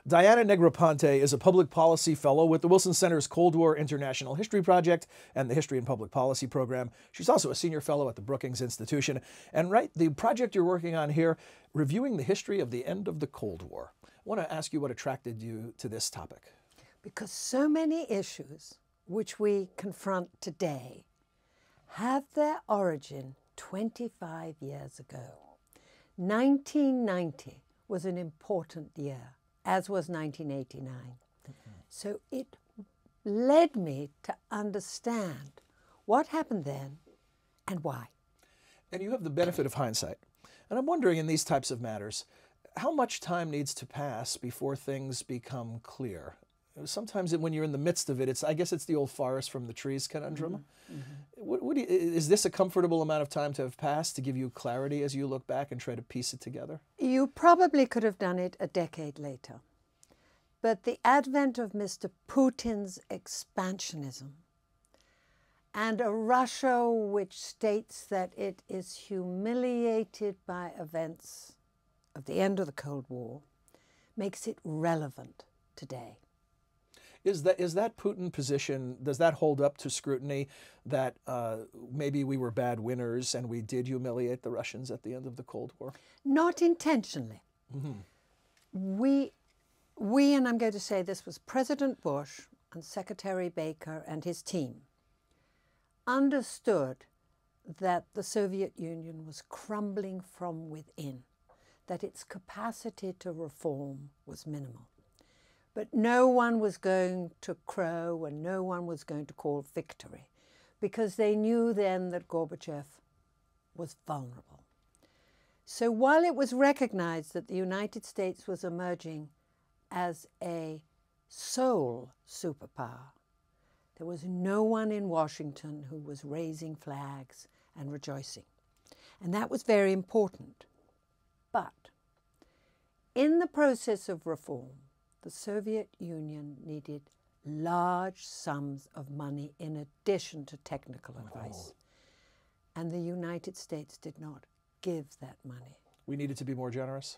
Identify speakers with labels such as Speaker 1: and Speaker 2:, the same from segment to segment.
Speaker 1: Diana Negroponte is a public policy fellow with the Wilson Center's Cold War International History Project and the History and Public Policy Program. She's also a senior fellow at the Brookings Institution. And the project you're working on here, reviewing the history of the end of the Cold War. I want to ask you what attracted you to this topic.
Speaker 2: Because so many issues which we confront today have their origin 25 years ago. 1990 was an important year, as was 1989. So it led me to understand what happened then and why.
Speaker 1: And you have the benefit of hindsight. And I'm wondering, in these types of matters, how much time needs to pass before things become clear? Sometimes when you're in the midst of it, I guess it's the old forest from the Trees Conundrum. Is this a comfortable amount of time to have passed to give you clarity as you look back and try to piece it together?
Speaker 2: You probably could have done it a decade later. But the advent of Mr. Putin's expansionism and a Russia which states that it is humiliated by events of the end of the Cold War makes it relevant today.
Speaker 1: Is that Putin position, does that hold up to scrutiny that maybe we were bad winners and we did humiliate the Russians at the end of the Cold War?
Speaker 2: Not intentionally. We, and I'm going to say this was President Bush and Secretary Baker and his team, understood that the Soviet Union was crumbling from within, that its capacity to reform was minimal. But no one was going to crow and no one was going to call victory because they knew then that Gorbachev was vulnerable. So while it was recognized that the United States was emerging as a sole superpower, there was no one in Washington who was raising flags and rejoicing. And that was very important. But in the process of reform, the Soviet Union needed large sums of money in addition to technical advice. And the United States did not give that money.
Speaker 1: We needed to be more generous?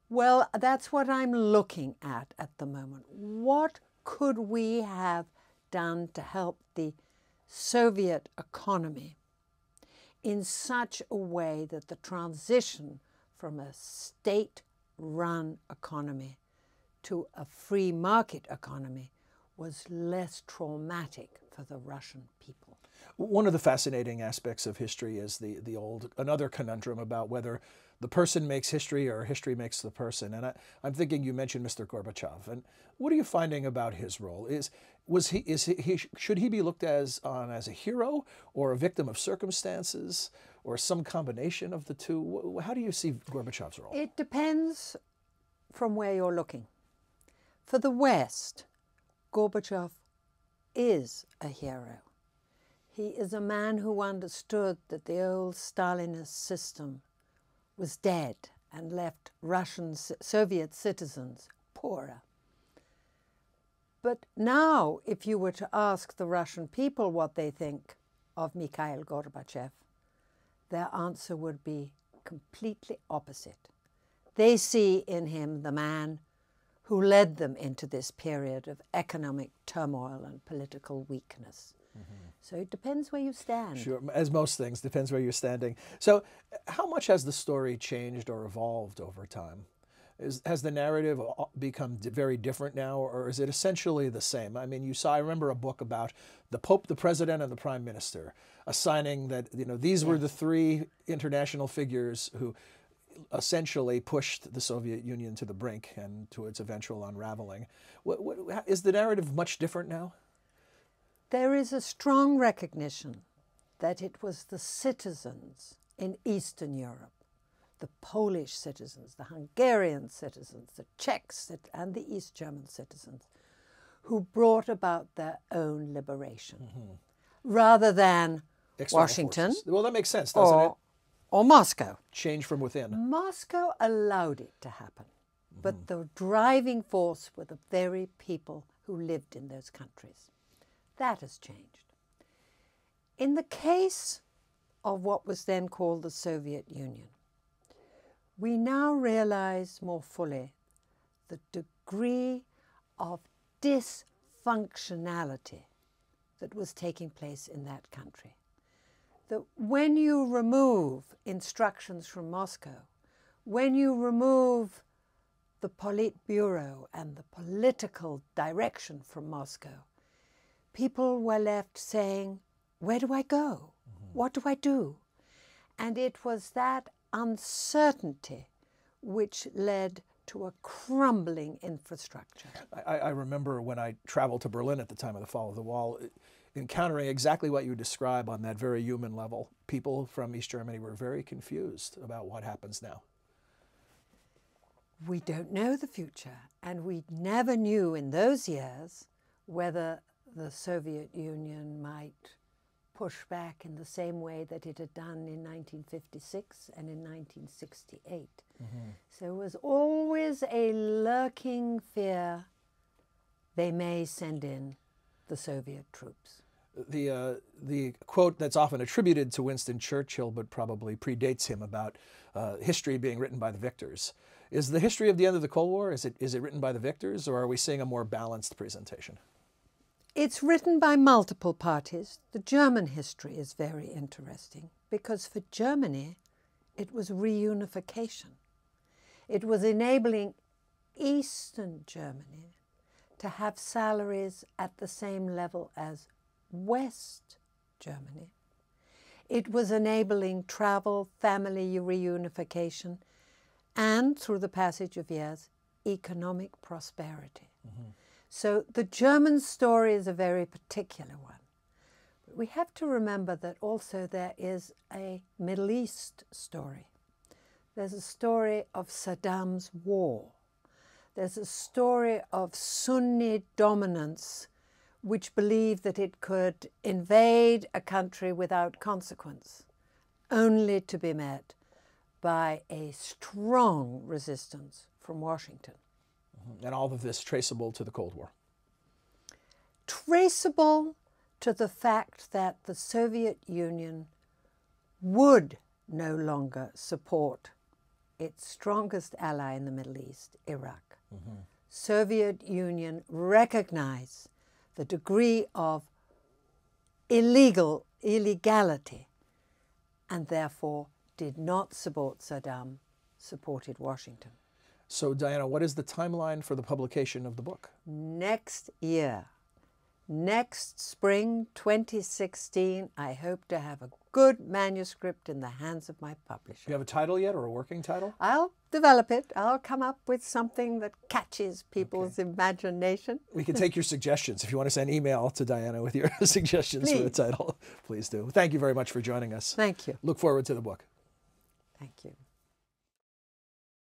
Speaker 2: Well, that's what I'm looking at the moment. What could we have done to help the Soviet economy in such a way that the transition from a state-run economy to a free market economy was less traumatic for the Russian people?
Speaker 1: One of the fascinating aspects of history is another conundrum about whether the person makes history or history makes the person. And I'm thinking you mentioned Mr. Gorbachev. And what are you finding about his role? Should he be looked as a hero or a victim of circumstances or some combination of the two? How do you see Gorbachev's role?
Speaker 2: It depends from where you're looking. For the West, Gorbachev is a hero. He is a man who understood that the old Stalinist system was dead and left Soviet citizens poorer. But now, if you were to ask the Russian people what they think of Mikhail Gorbachev, their answer would be completely opposite. They see in him the man who led them into this period of economic turmoil and political weakness. So it depends where you stand.
Speaker 1: Sure, as most things, depends where you're standing. So how much has the story changed or evolved over time? Has the narrative become very different now, or is it essentially the same? I mean, I remember a book about the Pope, the President, and the Prime Minister, assigning that, these were the three international figures who essentially pushed the Soviet Union to the brink and to its eventual unraveling. Is the narrative much different now?
Speaker 2: There is a strong recognition that it was the citizens in Eastern Europe, the Polish citizens, the Hungarian citizens, the Czechs and the East German citizens, who brought about their own liberation, rather than
Speaker 1: External
Speaker 2: Washington.
Speaker 1: Forces. Well, that makes sense, doesn't it?
Speaker 2: Or Moscow.
Speaker 1: Change from within.
Speaker 2: Moscow allowed it to happen, but the driving force were the very people who lived in those countries. That has changed. In the case of what was then called the Soviet Union, we now realize more fully the degree of dysfunctionality that was taking place in that country. That when you remove instructions from Moscow, when you remove the Politburo and the political direction from Moscow, people were left saying, where do I go? What do I do? And it was that uncertainty which led to a crumbling infrastructure.
Speaker 1: I remember when I traveled to Berlin at the time of the fall of the wall, encountering exactly what you describe on that very human level. People from East Germany were very confused about what happens now.
Speaker 2: We don't know the future, and we never knew in those years whether the Soviet Union might push back in the same way that it had done in 1956 and in 1968. So it was always a lurking fear they may send in the Soviet troops.
Speaker 1: The quote that's often attributed to Winston Churchill, but probably predates him, about history being written by the victors. Is the history of the end of the Cold War, is it written by the victors, or are we seeing a more balanced presentation?
Speaker 2: It's written by multiple parties. The German history is very interesting because for Germany, it was reunification. It was enabling Eastern Germany to have salaries at the same level as West Germany. It was enabling travel, family reunification, and through the passage of years, economic prosperity. So the German story is a very particular one. But we have to remember that also there is a Middle East story. There's a story of Saddam's war. There's a story of Sunni dominance which believed that it could invade a country without consequence, only to be met by a strong resistance from Washington.
Speaker 1: And all of this traceable to the Cold War?
Speaker 2: Traceable to the fact that the Soviet Union would no longer support its strongest ally in the Middle East, Iraq. Soviet Union recognized the degree of illegality and therefore did not support Saddam, supported Washington.
Speaker 1: So, Diana, what is the timeline for the publication of the book?
Speaker 2: Next year. Next spring, 2016, I hope to have a good manuscript in the hands of my publisher.
Speaker 1: Do you have a title yet, or a working title?
Speaker 2: I'll develop it. I'll come up with something that catches people's imagination.
Speaker 1: We can take your suggestions. If you want to send email to Diana with your suggestions for the title, please do. Thank you very much for joining us.
Speaker 2: Thank you.
Speaker 1: Look forward to the book.
Speaker 2: Thank you.